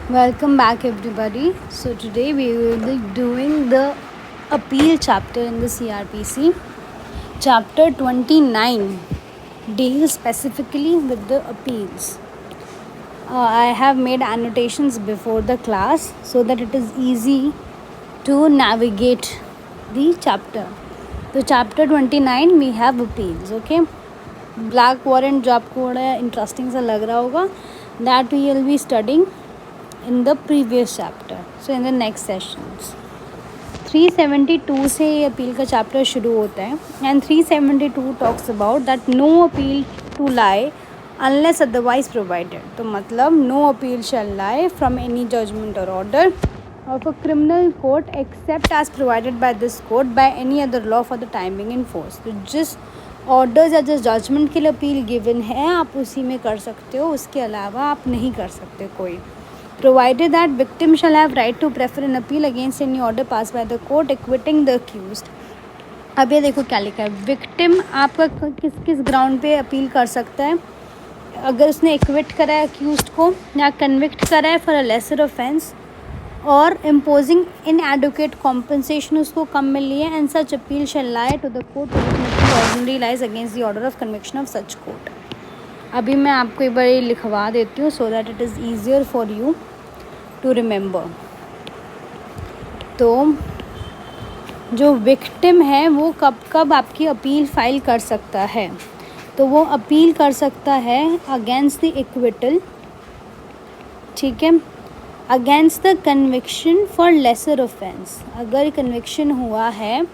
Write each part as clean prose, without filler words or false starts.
Welcome back, everybody. So, today we will be doing the appeal chapter in the CRPC. Chapter 29 deals specifically with the appeals. I have made annotations before the class so that it is easy to navigate the chapter. So, chapter 29 we have appeals, okay? Black warrant जो आपको बड़ा interesting सा लग रहा होगा, that we will be studying in the previous chapter, so in the next sessions. 372 से ये appeal का चैप्टर शुरू होता है and 372 talks about that no appeal to lie unless otherwise provided. तो मतलब no appeal shall lie from any judgment और order of a criminal court except as provided by this court by any other law for the timing in force. तो जिस orders या जिस judgement के लिए appeal given है आप उसी में कर सकते हो, उसके अलावा आप नहीं कर सकते कोई. Provided that victim shall have right to prefer an appeal against any order passed by the court acquitting the accused. अब ये देखो क्या लिखा है, विक्टिम आपका किस किस ग्राउंड पे अपील कर सकता है. अगर उसने एक्विट करा है अक्यूज्ड को या कन्विक्ट करा है फॉर अ लेसर ऑफेंस और इम्पोजिंग इनएडुकेट कॉम्पनसेशन उसको कम मिली है and such appeal shall lie to the court ordinary lies against the order of conviction of such court. अभी मैं आपको एक बार ये लिखवा देती हूँ so that it is easier for you to remember. तो जो विक्टिम है वो कब कब आपकी अपील फाइल कर सकता है, तो वो अपील कर सकता है अगेंस्ट द एक्विटल, ठीक है, against the conviction for lesser offence. अगर कन्विक्शन हुआ है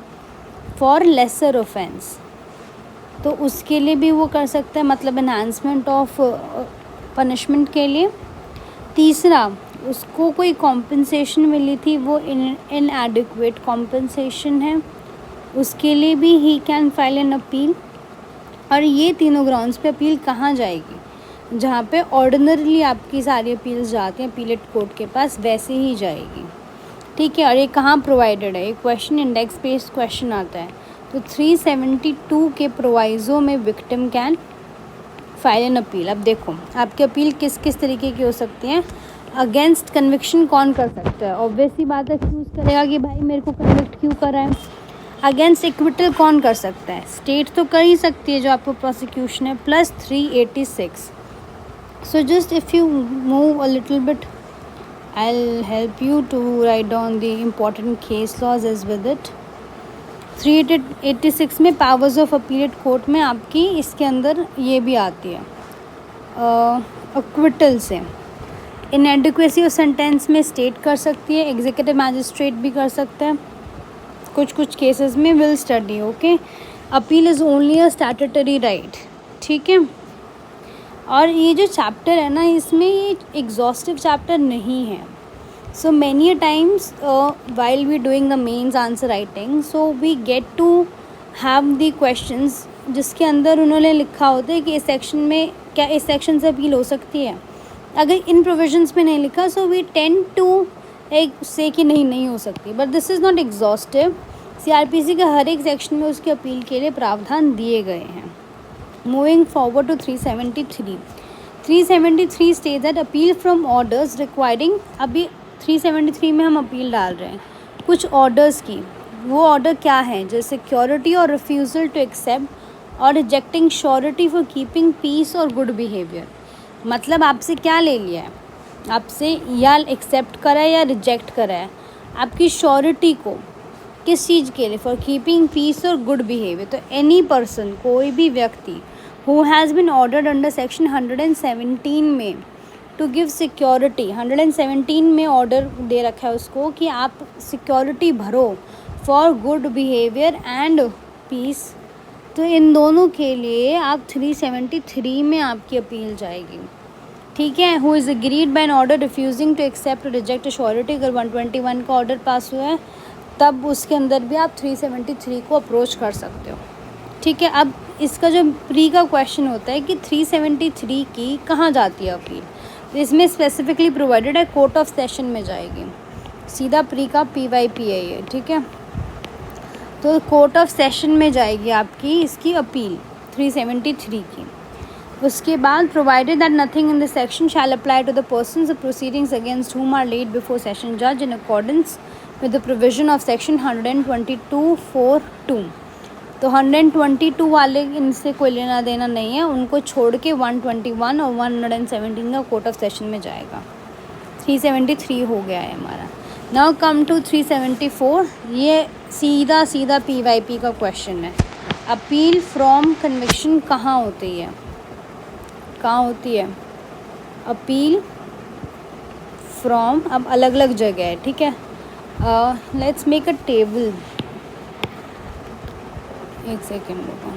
फॉर लेसर ऑफेंस तो उसके लिए भी वो कर सकता है, मतलब एनहांसमेंट ऑफ पनिशमेंट के लिए. तीसरा, उसको कोई कॉम्पनसेशन मिली थी वो इनएडिक्वेट कॉम्पनसेशन है, उसके लिए भी he can file an appeal. और ये तीनों ग्राउंड्स पे अपील कहाँ जाएगी, जहाँ पे ऑर्डिनरली आपकी सारी अपील्स जाती हैं अपीलेट कोर्ट के पास, वैसे ही जाएगी, ठीक है. और ये कहाँ प्रोवाइडेड है, ये क्वेश्चन इंडेक्स बेस्ड क्वेश्चन आता है. तो 372 के प्रोवाइज़ो में victim can file an appeal. अब देखो आपकी अपील किस किस तरीके की हो सकती हैं. अगेंस्ट कन्विक्शन कौन कर सकता है, ऑब्वियसली बात है एक्यूज़ करेगा कि भाई मेरे को कन्विक्ट क्यों करा है. अगेंस्ट एक्विटल कौन कर सकता है, स्टेट तो कर ही सकती है जो आपको प्रोसिक्यूशन है, plus 386. So just if you move a little bit I will help you to write down the important case laws as with it. 386 में पावर्स ऑफ अपीलेट कोर्ट में आपकी इसके अंदर ये भी आती है एक्विटल से. इनएडिक्वेसी ऑफ सेंटेंस में स्टेट कर सकती है, एग्जीक्यूटिव मैजिस्ट्रेट भी कर सकता है कुछ केसेस में. Will study, okay. Appeal is only a statutory right, ठीक है. और ये जो चैप्टर है ना, इसमें ये एग्जॉस्टिव चैप्टर नहीं है. So many times while we doing the mains answer writing, so we get to have the questions जिसके अंदर उन्होंने लिखा होता है कि इस सेक्शन में क्या इस सेक्शन से अपील हो सकती है. अगर इन प्रोविजंस में नहीं लिखा सो वी टेंड टू एक से कि नहीं हो सकती, but this is not exhaustive. CrPC के हर एक सेक्शन में उसकी अपील के लिए प्रावधान दिए गए हैं. Moving forward to 373. 373 states that appeal from orders requiring. अभी 373 में हम अपील डाल रहे हैं कुछ ऑर्डर्स की. वो ऑर्डर क्या है, जैसे सिक्योरिटी और रिफ्यूज़ल टू एक्सेप्ट और rejecting surety for keeping peace और गुड बिहेवियर. मतलब आपसे क्या ले लिया है, आपसे या एक्सेप्ट करा है या रिजेक्ट करा है आपकी श्योरिटी को, किस चीज़ के लिए, फॉर कीपिंग पीस और गुड बिहेवियर. तो एनी पर्सन, कोई भी व्यक्ति who has been ordered under section 117 में टू गिव सिक्योरिटी, 117 में ऑर्डर दे रखा है उसको कि आप सिक्योरिटी भरो for good behaviour and peace. तो इन दोनों के लिए आप 373 में आपकी अपील जाएगी, ठीक है. Who is agreed by an order refusing to accept reject surety. अगर 121 का ऑर्डर पास हुआ है तब उसके अंदर भी आप 373 को अप्रोच कर सकते हो, ठीक है. अब इसका जो प्री का क्वेश्चन होता है कि 373 की कहाँ जाती है अपील, तो इसमें स्पेसिफिकली प्रोवाइडेड है कोर्ट ऑफ सेशन में जाएगी. सीधा प्री का PYP है ये, ठीक है. तो कोर्ट ऑफ सेशन में जाएगी आपकी इसकी अपील 373 की. उसके बाद provided that nothing in this section shall apply to the persons the proceedings against whom are laid before session जज in accordance with the provision of section 122(4)(2). तो 122 वाले इनसे कोई लेना देना नहीं है, उनको छोड़ के 121 और 117 का कोर्ट ऑफ सेशन में जाएगा। 373 हो गया है हमारा। Now come to 374। ये सीधा सीधा PYP का क्वेश्चन है। अपील फ्रॉम कन्विक्शन कहाँ होती है, कहाँ होती है अपील फ्रॉम? अब अलग अलग जगह है, ठीक है। लेट्स मेक अ टेबल, एक सेकेंड रुको।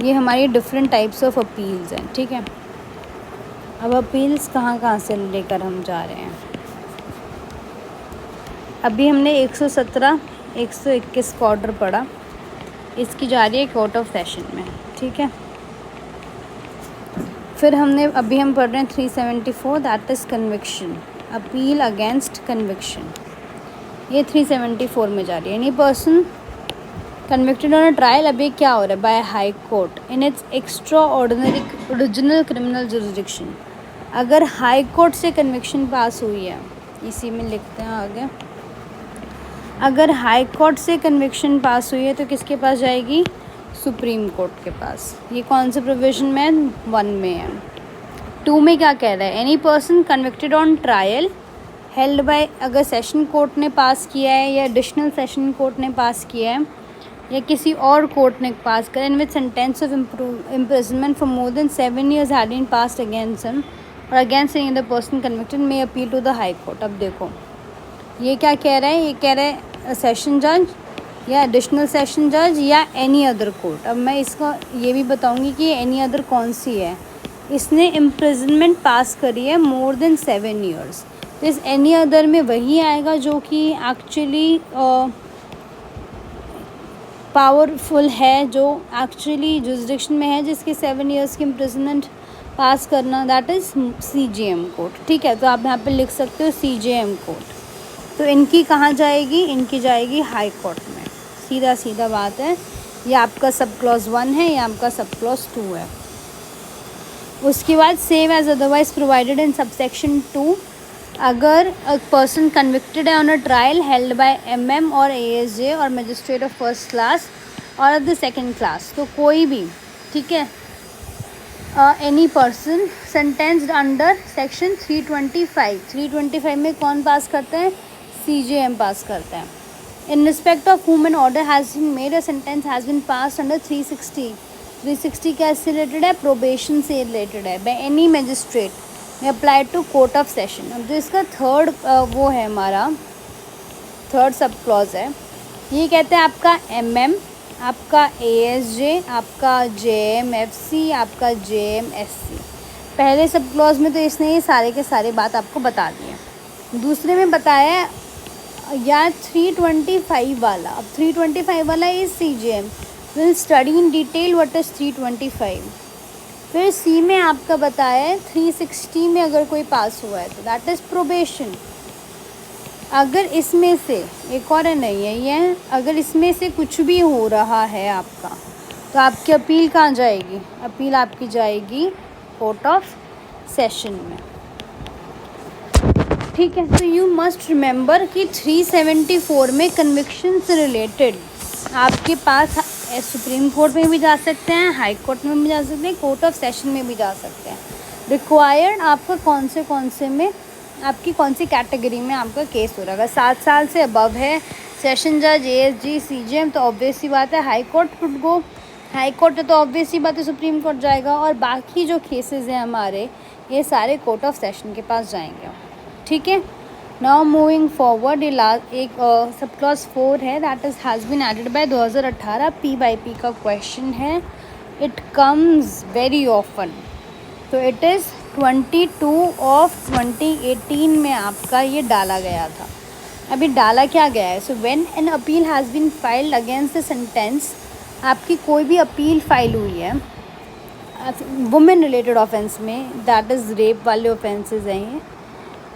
ये हमारी डिफरेंट टाइप्स ऑफ अपील्स हैं, ठीक है। अब अपील्स कहाँ से लेकर हम जा रहे हैं। अभी हमने 117, 121 का ऑर्डर पढ़ा, इसकी जा रही है कोर्ट ऑफ सेशन में, ठीक है। फिर अभी हम पढ़ रहे हैं 374, that is conviction, appeal against conviction. ये 374 में जा रही है। Any person convicted on a trial, अभी क्या हो रहा है, by high court in its extraordinary original criminal jurisdiction. अगर हाई कोर्ट से कन्विक्शन पास हुई है, इसी में लिखते हैं आगे, अगर हाई कोर्ट से कन्विक्शन पास हुई है तो किसके पास जाएगी, सुप्रीम कोर्ट के पास। ये कौन से प्रोविजन में है, 1 में है। 2 में क्या कह रहा है, any person convicted on trial held bye, अगर सेशन कोर्ट ने पास किया है या एडिशनल सेशन कोर्ट ने पास किया है या किसी और कोर्ट ने पास करा, in with sentence of imprisonment for more than 7 years had been passed against him और against any other person convicted may appeal to the high court. अब देखो ये क्या कह रहा है, ये कह रहा है सेशन जज या एडिशनल सेशन जज या एनी अदर कोर्ट। अब मैं इसका ये भी बताऊंगी कि एनी अदर कौन सी है। इसने इम्प्रिजनमेंट पास करी है मोर देन 7 years, तो इस एनी अदर में वही आएगा जो कि एक्चुअली पावरफुल है, जो एक्चुअली जुरिसडिक्शन में है, जिसके 7 years की इम्प्रिजनमेंट पास करना, दैट इज़ CJM कोर्ट, ठीक है। तो आप यहाँ पे लिख सकते हो CJM कोर्ट। तो इनकी कहाँ जाएगी, इनकी जाएगी हाई कोर्ट में, सीधा सीधा बात है। ये आपका सब क्लॉज 1 है, ये आपका सब क्लॉज 2 है। उसके बाद same as otherwise provided in subsection 2, अगर अ पर्सन कन्विक्टेड है on a trial held by MM और ASJ और मजिस्ट्रेट ऑफ फर्स्ट क्लास और ऑफ द सेकेंड क्लास, तो कोई भी, ठीक है, any person sentenced under section 325 में कौन पास करते हैं, CJM पास करते हैं। इन respect of whom an order has been made, a sentence has been passed under 360 कैसे रिलेटेड है, प्रोबेशन से रिलेटेड है, बाय एनी मजिस्ट्रेट में apply to court of session. अब जो इसका थर्ड वो है हमारा थर्ड सब क्लॉज है, ये कहते हैं आपका MM, आपका ASJ, आपका JMFC, आपका JMSC। पहले सब क्लॉज में तो इसने ये सारे के सारे बात आपको बता दिए। दूसरे में बताया या 325 वाला, अब 325 वाला is CJM, will study in detail what is 325। फिर C में आपका बताया है 360 में अगर कोई पास हुआ है तो दैट इज़ प्रोबेशन। अगर इसमें से एक और नहीं है ये, अगर इसमें से कुछ भी हो रहा है आपका, तो आपकी अपील कहाँ जाएगी, अपील आपकी जाएगी कोर्ट ऑफ सेशन में, ठीक है। तो यू मस्ट रिमेंबर कि 374 में कन्विक्शन से रिलेटेड आपके पास सुप्रीम कोर्ट में भी जा सकते हैं, हाई कोर्ट में भी जा सकते हैं, कोर्ट ऑफ सेशन में भी जा सकते हैं। रिक्वायर्ड आपका कौन से में, आपकी कौन सी कैटेगरी में आपका केस हो रहा है। अगर 7 साल से अबव है, सेशन जज, ASG, CJM, तो ऑब्वियस सी बात है high court would go. High court है तो ऑब्वियस सी बात है सुप्रीम कोर्ट जाएगा। और बाकी जो केसेस हैं हमारे, ये सारे कोर्ट ऑफ सेशन के पास जाएंगे, ठीक है। नाउ मूविंग फॉरवर्ड, एक सब क्लॉज 4 है, that is has been added by 2018 PYP का क्वेश्चन है। इट कम्स वेरी ऑफन, तो इट इज़ 22 of 2018 में आपका ये डाला गया था। अभी डाला क्या गया है, so when an appeal has been filed against the sentence, आपकी कोई भी अपील फाइल हुई है वुमेन रिलेटेड ऑफेंस में, दैट इज़ रेप वाले ऑफेंसेस हैं ये,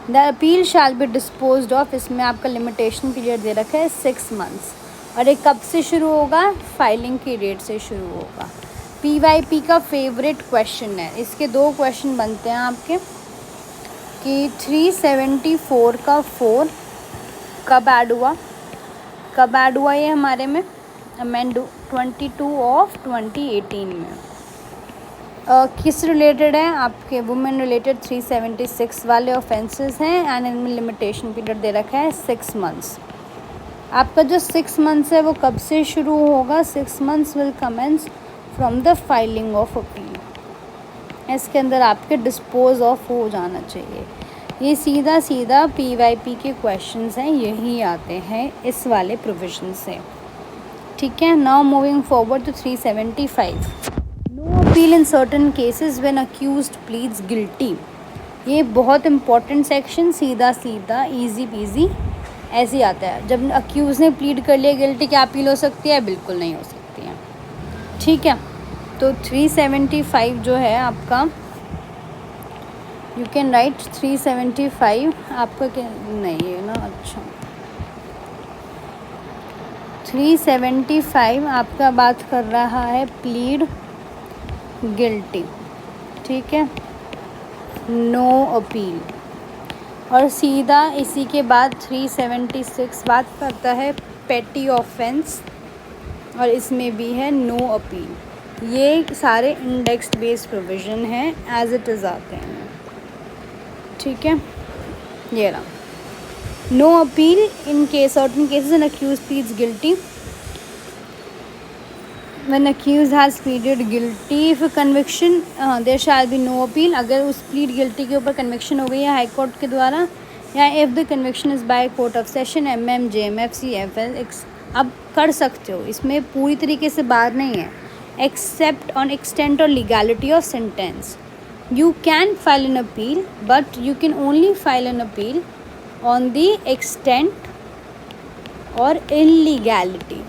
the appeal shall be disposed of. इसमें आपका लिमिटेशन पीरियड दे रखा है 6 months, और ये कब से शुरू होगा, फाइलिंग की डेट से शुरू होगा। PYP का फेवरेट क्वेश्चन है, इसके 2 क्वेश्चन बनते हैं आपके कि 374 का 4 कब ऐड हुआ ये हमारे में अमेंड 22 ऑफ 2018 में। किस रिलेटेड है आपके, वुमेन रिलेटेड 376 वाले ऑफेंसेस हैं एंड इनमें लिमिटेशन पीरियड दे रखा है 6 मंथ्स। आपका जो 6 मंथ्स है वो कब से शुरू होगा, 6 months will commence from the filing of appeal. इसके अंदर आपके डिस्पोज ऑफ हो जाना चाहिए। ये सीधा PYP के क्वेश्चंस हैं, यही आते हैं इस वाले प्रोविजन से, ठीक है। Now moving forward to 375, no appeal in certain cases when accused pleads guilty. ये बहुत इंपॉर्टेंट सेक्शन, सीधा इजी पीजी ऐसे ही आता है। जब अक्यूज़ ने प्लीड कर लिया गिल्टी, क्या अपील हो सकती है? बिल्कुल नहीं हो सकती है, ठीक है। तो 375 जो है आपका, यू कैन राइट 375 आपका क्या नहीं है ना, अच्छा 375 आपका बात कर रहा है प्लीड गिल्टी, ठीक है, नो अपील। और सीधा इसी के बाद 376 बात करता है पेटी ऑफेंस, और इसमें भी है नो अपील। ये सारे इंडेक्स बेस्ड प्रोविज़न हैं, एज इट इज़ आते हैं, ठीक है। ये रहा, no appeal in case certain cases an accused pleads guilty when accused has pleaded guilty if conviction there shall be no appeal। अगर उस plead guilty के ऊपर conviction हो गई है हाई कोर्ट के द्वारा, या if the conviction is by court of session MM JMF CFL, अब कर सकते हो, इसमें पूरी तरीके से बाहर नहीं है, except on extent or legality of sentence you can file an appeal, but you can only file an appeal on the extent or illegality,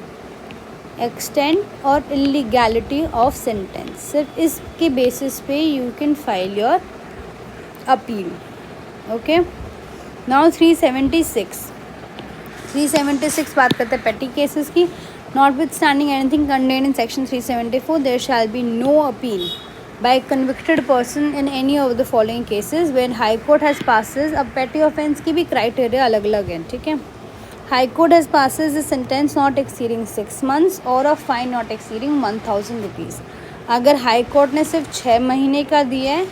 extent और इलीगैलिटी ऑफ सेंटेंस, सिर्फ इसके बेसिस पे you can file your appeal, okay. Now 376 बात करते हैं petty cases की। Notwithstanding anything contained in section 374 there shall be no appeal by convicted person in any of the following cases when high court has passes. अब petty offence की भी criteria अलग अलग हैं, ठीक है। High Court has passes a sentence not exceeding 6 months or a fine not exceeding 1000 rupees। अगर high court ने सिर्फ 6 महीने का दिया है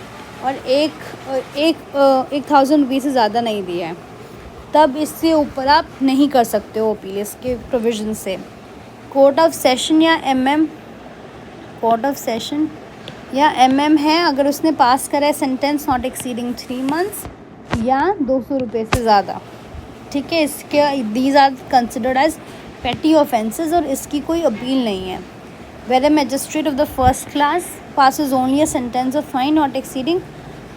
और 1000 रुपीज़ से ज़्यादा नहीं दिया है, तब इससे ऊपर आप नहीं कर सकते हो अपील इसके प्रोविज़न से। कोर्ट ऑफ सेशन या MM है, अगर उसने पास करा है सेंटेंस नॉट एक्सीडिंग 3 मंथ्स या 200 रुपये से ज़्यादा, ठीक है, इसके these are considered as petty offences और इसकी कोई अपील नहीं है। Where a magistrate of the first class passes only a sentence of fine not exceeding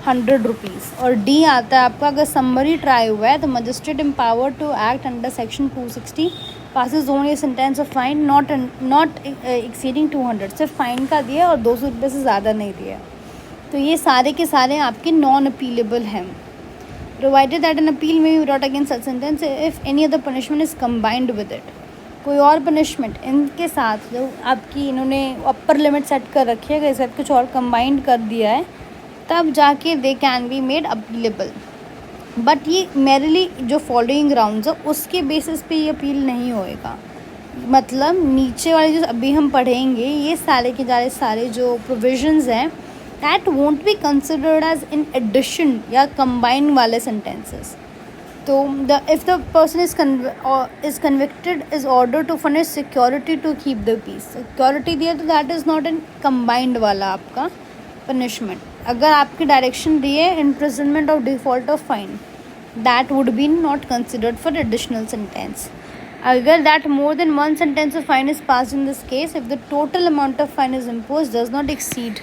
100 rupees. और डी आता है आपका, अगर समरी ट्राई हुआ है तो magistrate empower to act under section 260 passes only a sentence of fine not exceeding 200, सिर्फ fine का दिया और 200 रुपये से ज़्यादा नहीं दिया। तो ये सारे के सारे आपके नॉन अपीलेबल हैं। Provided that an appeal may be brought against such sentence if any other punishment is combined with it। कोई और पनिशमेंट इनके साथ जो आपकी इन्होंने अपर लिमिट सेट कर रखी है, अगर सब कुछ और कंबाइंड कर दिया है तब जाके they can be made appealable. But ये मेरली जो फॉलोइंग ग्राउंड्स है उसके बेसिस पे ये अपील नहीं होएगा। मतलब नीचे वाले जो अभी हम पढ़ेंगे ये सारे के सारे जो प्रोविजंस हैं that won't be considered as in addition या combine वाले sentences। तो if the person is convicted is ordered to furnish security to keep the peace, security दिया तो that is not in combined वाला आपका punishment। अगर आपकी डायरेक्शन दी है imprisonment of default of fine, that would be not considered for additional sentence। अगर that more than one sentence of fine is passed in this case, if the total amount of fine is imposed does not exceed,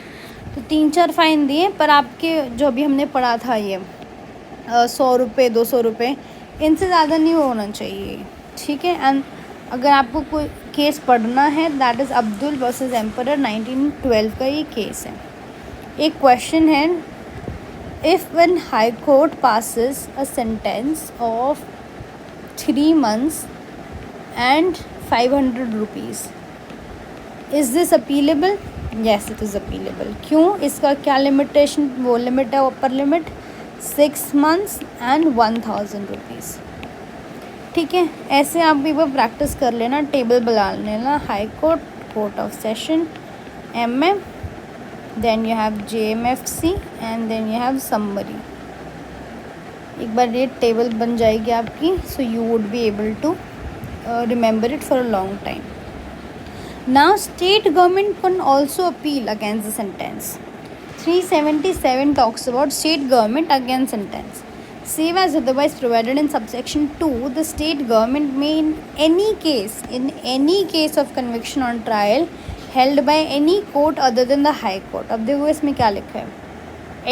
तो 3-4 fine दिए पर आपके जो अभी हमने पढ़ा था ये 100 रुपये 200 रुपये इनसे ज़्यादा नहीं होना चाहिए, ठीक है। एंड अगर आपको कोई केस पढ़ना है that is Abdul versus emperor 1912 का ये केस है। एक क्वेश्चन है, if when high court passes a sentence of 3 months and 500 rupees, is this appealable? Yes it is appealable. क्यों, इसका क्या लिमिटेशन, वो लिमिट है, upper limit 6 months and 1000 rupees. ठीक है, ऐसे आप भी वो प्रैक्टिस कर लेना, टेबल बना लेना, high court, court of session, MM, then you have JMFC and then you have summary. एक बार ये टेबल बन जाएगी आपकी, so you would be able to remember it for a long time. Now state government can also appeal against the sentence. 377 talks about state government against sentence. Save as otherwise provided in subsection 2, the state government may in any case of conviction on trial held by any court other than the high court. अब देखो इसमें क्या लिखा है,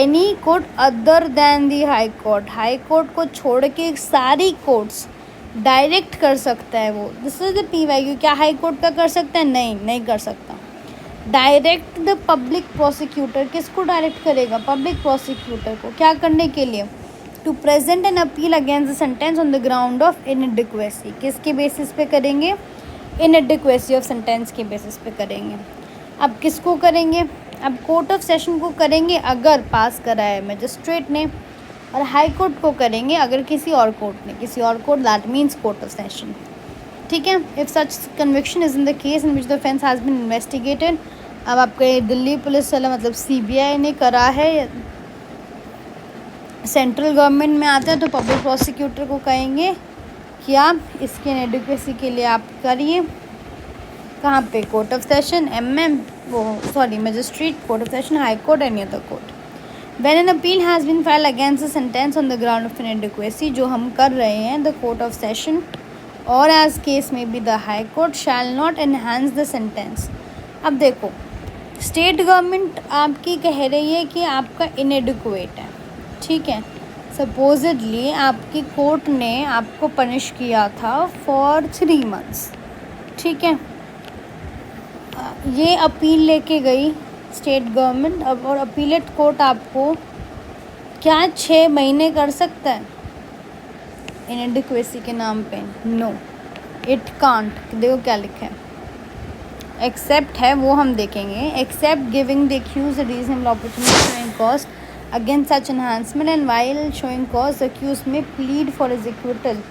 any court other than the high court. High court को छोड़ के सारी कोर्ट्स डायरेक्ट कर सकता है वो। This is the PYQ। क्या हाई कोर्ट का कर सकता है? नहीं कर सकता। डायरेक्ट द पब्लिक प्रोसिक्यूटर, किसको डायरेक्ट करेगा? पब्लिक प्रोसिक्यूटर को। क्या करने के लिए? To present an appeal against the sentence on the ground of inadequacy. किसके बेसिस पे करेंगे? इनएडिक्वेसी ऑफ सेंटेंस के बेसिस पे करेंगे। अब किसको करेंगे? अब कोर्ट ऑफ सेशन को करेंगे अगर पास करा है मजिस्ट्रेट ने, और हाई कोर्ट को करेंगे अगर किसी और कोर्ट ने, किसी और court, that means court of session. ठीक है, if such conviction is in the case in which the offence has been investigated. अब आपके दिल्ली पुलिस वाला मतलब CBI ने करा है, सेंट्रल गवर्नमेंट में आता है, तो पब्लिक प्रोसिक्यूटर को कहेंगे कि आप इसके इनएडिक्वेसी के लिए आप करिए। कहाँ पे? Court of session, magistrate, court of session, high court, any other court. When an appeal has been filed against the sentence on the ground of inadequacy, जो हम कर रहे हैं, the court of session or as case may be the high court shall not enhance the sentence. अब देखो, state government आपकी कह रही है कि आपका inadequate है, ठीक है। सपोजिडली आपकी कोर्ट ने आपको पनिश किया था फॉर 3 months, ठीक है। ये अपील लेके गई स्टेट गवर्नमेंट, अब और अपीलेट कोर्ट आपको क्या 6 महीने कर सकता है इनएडिक्वेसी के नाम पे? No, it can't. देखो क्या लिखा है, एक्सेप्ट है, वो हम देखेंगे। Except giving the accused a reasonable opportunity showing cause against such enhancement and while showing cause accused may plead for his acquittal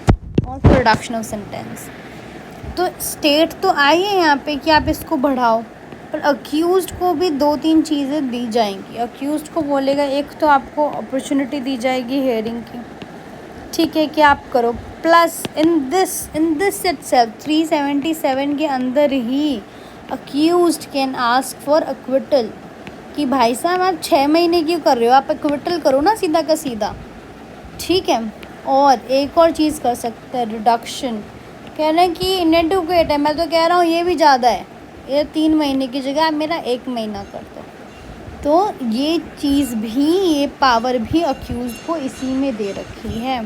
or for reduction of sentence. तो state तो आई है यहाँ पे कि आप इसको बढ़ाओ, पर अक्यूज़ड को भी 2-3 चीज़ें दी जाएंगी। अक्यूज़ड को बोलेगा, एक तो आपको अपॉर्चुनिटी दी जाएगी हेयरिंग की, ठीक है, कि आप करो, प्लस इन दिस इटसेल्फ 377 के अंदर ही अक्यूज़ड कैन आस्क फॉर एक्विटल, कि भाई साहब आप 6 महीने क्यों कर रहे हो, आप एक्विटल करो ना सीधा का सीधा, ठीक है। और एक और चीज़ कर सकता है, रिडक्शन। कह रहे हैं कि इनएडिक्वेट है, मैं तो कह रहा हूँ ये भी ज़्यादा है, ये 3 महीने की जगह आप मेरा 1 महीना कर दो। तो ये चीज़ भी, ये पावर भी अक्यूज़ को इसी में दे रखी है,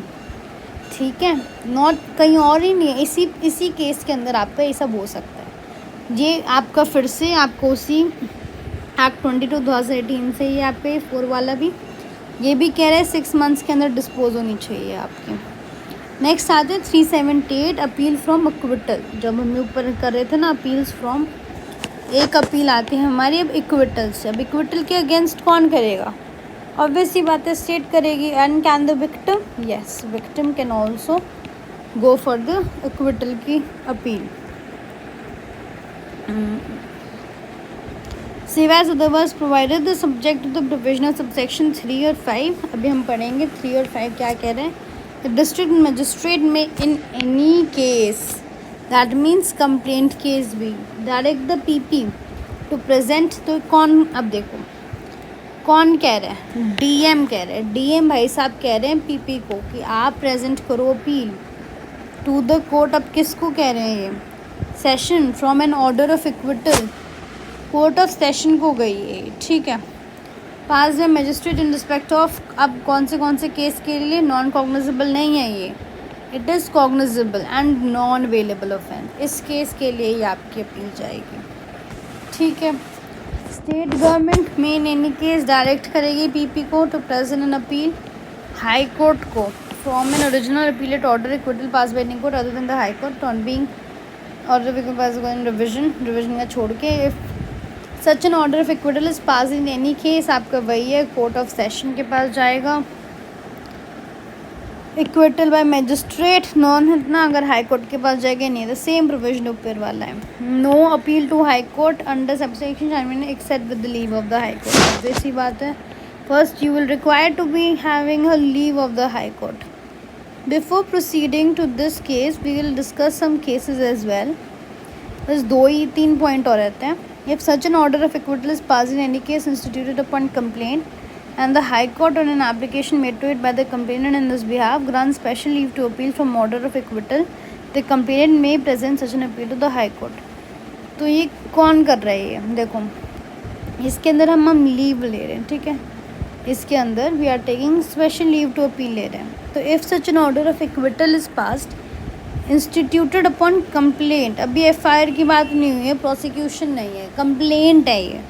ठीक है, नॉट कहीं और ही नहीं है। इसी केस के अंदर आपका ये सब हो सकता है। ये आपका फिर से आपको उसी एक्ट 22 2018 से ये आपके 4 वाला भी ये भी कह रहे हैं 6 months के अंदर डिस्पोज होनी चाहिए आपकी। नेक्स्ट आते हैं 378 अपील फ्रॉम एक्विटल। जब हम ऊपर कर रहे थे ना अपील्स फ्रॉम, एक अपील आती है हमारी अब इक्विटल से। अब इक्विटल के अगेंस्ट कौन करेगा? ऑब्वियस सी बात है, स्टेट करेगी। And can the victim, yes, victim can also go for the acquittal की अपील। Save as otherwise provided the subject to the provision of subsection 3 और 5। अभी हम पढ़ेंगे 3 और 5 क्या कह रहे हैं। The district magistrate may in any case, that means complaint case भी, direct the PP to present. तो कौन, अब देखो कौन कह रहा है? DM कह रहे हैं। DM भाई साहब कह रहे हैं PP को कि आप प्रेजेंट करो अपील टू द कोर्ट। अब किसको कह रहे हैं? ये session from an order of acquittal, court of session को गई है, ठीक है। Pass the magistrate in respect of, अब कौन से केस के लिए? नॉन कॉग्निजेबल नहीं है ये, it is cognizable and non available offence. इस केस के लिए ही आपकी अपील जाएगी, ठीक है। State government may in any case direct करेगी PP को to present an appeal high court को from an original appellate order acquittal pass by any court other than the high court on being order pass revision का छोड़ के। If such an order of acquittal is pass in any case, आपका वही है, court of session के पास जाएगा। Acquittal bye magistrate non है ना, अगर हाई कोर्ट के पास जाएगा नहीं, द सेम प्रोविजन ऊपर वाला है। No appeal to high court under subsection except with the leave of the high court. ऐसी बात है, first you will require to be having a leave of the high court. Before proceeding to this case we will discuss some cases as well. बस 2-3 point और रहते हैं। If such an order of acquittal is pass in any case instituted upon complaint and the High Court on an application made to it by the complainant in this behalf grants special leave to appeal from order of acquittal, the complainant may present such an appeal to the High Court। तो ये कौन कर रहा है? ये देखो, इसके अंदर हम लीव ले रहे हैं, ठीक है, इसके अंदर we are taking special leave to appeal ले रहे हैं। तो if such an order of acquittal is passed instituted upon complaint, अभी FIR की बात नहीं हुई है, प्रोसिक्यूशन नहीं है, कंप्लेंट है ये,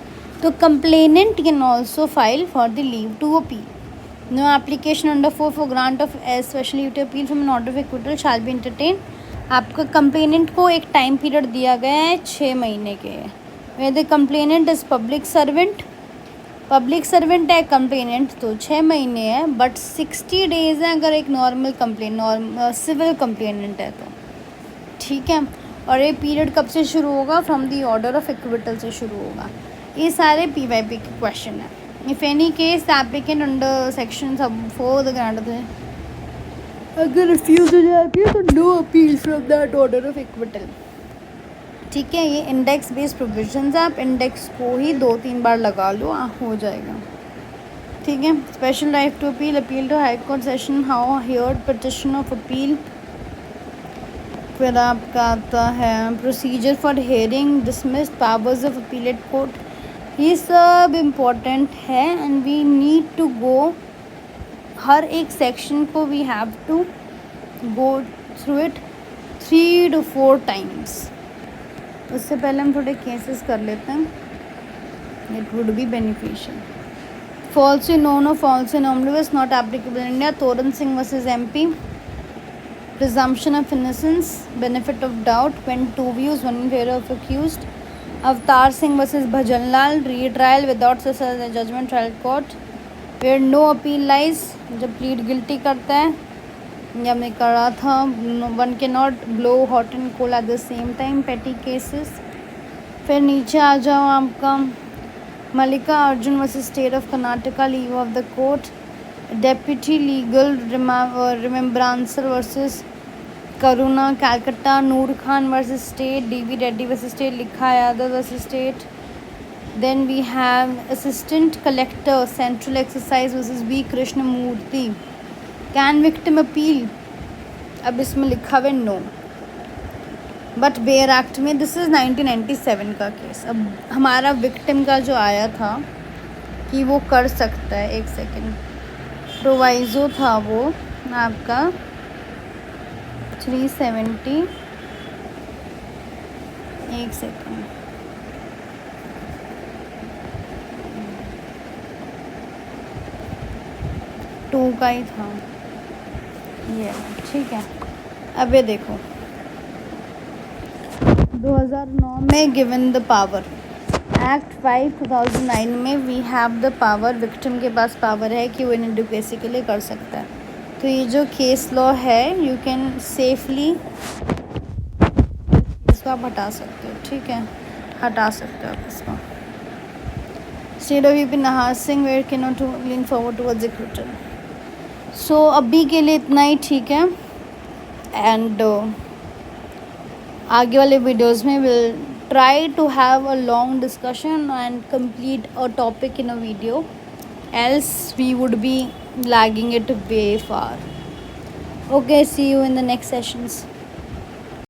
तो complainant can also file for the leave to appeal. No application under 4 for grant of special leave to appeal from an order of acquittal shall be entertain. आपका कंप्लेनेंट को एक टाइम पीरियड दिया गया है 6 महीने के। Way the complainant is public servant है complainant, तो 6 महीने है, बट 60 डेज है अगर एक नॉर्मल सिविल कंप्लेनेंट है तो, ठीक है। और ये पीरियड कब से शुरू होगा? From the order of acquittal से शुरू होगा। ये सारे PYP के क्वेश्चन है। If any case the applicant under section 4 the grant अगर रिफ्यूज हो जाती है तो no appeal from that order of acquittal, ठीक है। ये इंडेक्स बेस्ड प्रोविजंस है, आप इंडेक्स को ही 2-3 बार लगा लो, हो जाएगा, ठीक है। Special right to appeal to high court session how heard petition of appeal. फिर आपका आता है procedure for hearing dismissed powers of appellate court. ये सब इम्पोर्टेंट है and we need to go, हर एक सेक्शन को we have to go through it 3 to 4 times. उससे पहले हम थोड़े केसेस कर लेते हैं, it would be beneficial. False known और false omnibus not applicable in India, तोरण Singh versus MP। presumption of innocence, benefit of doubt when 2 views, 1 in favor of accused। Avtar Singh versus Bhajanlal, retrial without suspense judgment trial court where no appeal lies, जब plead guilty करता है, या मैं कर रहा था, one can not blow hot and cold at the same time, petty cases. फिर नीचे आ जाओ आपका Mallika Arjun versus state of Karnataka, leave of the court. Deputy legal remembrancer versus Karuna Calcutta, Noor Khan versus state, DV Reddy versus state, लिखा Yadav versus state. Then we have assistant collector central excise versus B Krishnamurthy. Can victim appeal, अब इसमें लिखा हुआ नो, बट बेयर एक्ट में, this is 1997 का case. अब हमारा victim का जो आया था कि वो कर सकता है, एक सेकेंड, प्रोवाइज़ो था वो आपका 370, एक सेकेंड, टू का ही था ये, ठीक है। अब ये देखो 2009 में गिवन द पावर, एक्ट 5 2009 में we have the power, victim के पास पावर है कि वो इनएडुकेसी के लिए कर सकता है। तो ये जो केस लॉ है, यू कैन सेफली इसको आप हटा सकते हो, ठीक है, हटा सकते हो आप इसको। State of UP Nahar Singh where can not lean forward towards acquittal. So अभी के लिए इतना ही, ठीक है। एंड आगे वाले वीडियोस में will try to have a long discussion and complete a topic in a video, else we would be lagging it way far. Okay, see you in the next sessions.